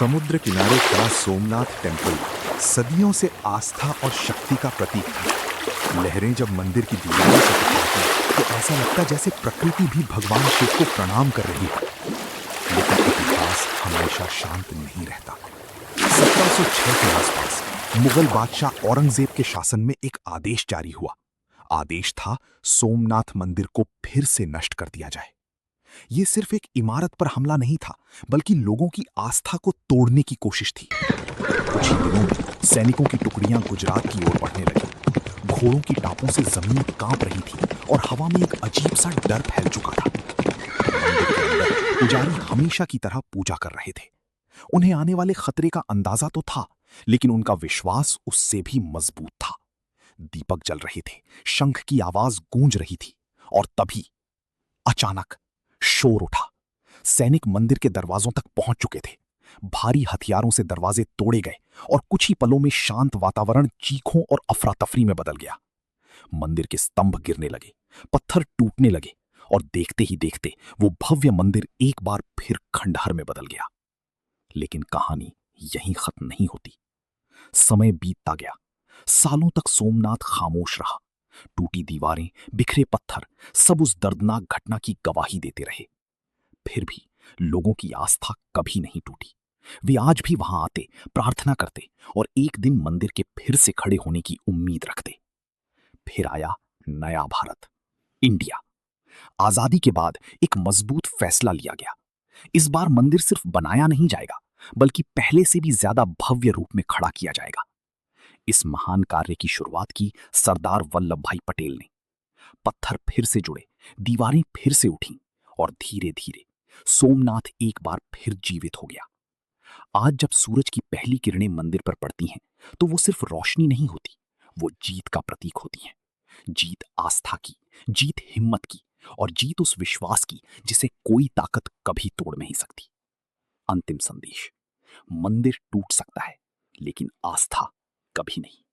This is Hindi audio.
समुद्र किनारे खड़ा सोमनाथ टेम्पल सदियों से आस्था और शक्ति का प्रतीक था। लहरें जब मंदिर की दीवारों से टकराती तो ऐसा लगता जैसे प्रकृति भी भगवान शिव को प्रणाम कर रही है। लेकिन इतिहास हमेशा शांत नहीं रहता। 1706 के आसपास मुगल बादशाह औरंगजेब के शासन में एक आदेश जारी हुआ। आदेश था सोमनाथ मंदिर को फिर से नष्ट कर दिया जाए। ये सिर्फ एक इमारत पर हमला नहीं था, बल्कि लोगों की आस्था को तोड़ने की कोशिश थी। कुछ ही दिनों में सैनिकों की टुकड़ियां गुजरात की ओर बढ़ने लगी। घोड़ों की टापों से जमीन कांप रही थी और हवा में एक अजीब सा डर फैल चुका था। मंदिर के अंदर पुजारी हमेशा की तरह पूजा कर रहे थे। उन्हें आने वाले खतरे का अंदाजा तो था, लेकिन उनका विश्वास उससे भी मजबूत था। दीपक जल रहे थे, शंख की आवाज गूंज रही थी, और तभी अचानक शोर उठा। सैनिक मंदिर के दरवाजों तक पहुंच चुके थे। भारी हथियारों से दरवाजे तोड़े गए और कुछ ही पलों में शांत वातावरण चीखों और अफरा तफरी में बदल गया। मंदिर के स्तंभ गिरने लगे, पत्थर टूटने लगे, और देखते ही देखते वो भव्य मंदिर एक बार फिर खंडहर में बदल गया। लेकिन कहानी यहीं खत्म नहीं होती। समय बीतता गया। सालों तक सोमनाथ खामोश रहा। टूटी दीवारें, बिखरे पत्थर, सब उस दर्दनाक घटना की गवाही देते रहे। फिर भी लोगों की आस्था कभी नहीं टूटी। वे आज भी वहां आते, प्रार्थना करते और एक दिन मंदिर के फिर से खड़े होने की उम्मीद रखते। फिर आया नया भारत, इंडिया। आजादी के बाद एक मजबूत फैसला लिया गया। इस बार मंदिर सिर्फ बनाया नहीं जाएगा, बल्कि पहले से भी ज्यादा भव्य रूप में खड़ा किया जाएगा। इस महान कार्य की शुरुआत की सरदार वल्लभ भाई पटेल ने। पत्थर फिर से जुड़े, दीवारें फिर से उठी, और धीरे धीरे सोमनाथ एक बार फिर जीवित हो गया। आज जब सूरज की पहली किरणें मंदिर पर पड़ती हैं, तो वो सिर्फ रोशनी नहीं होती, वो जीत का प्रतीक होती हैं। जीत आस्था की, जीत हिम्मत की, और जीत उस विश्वास की जिसे कोई ताकत कभी तोड़ नहीं सकती। अंतिम संदेश: मंदिर टूट सकता है, लेकिन आस्था कभी नहीं।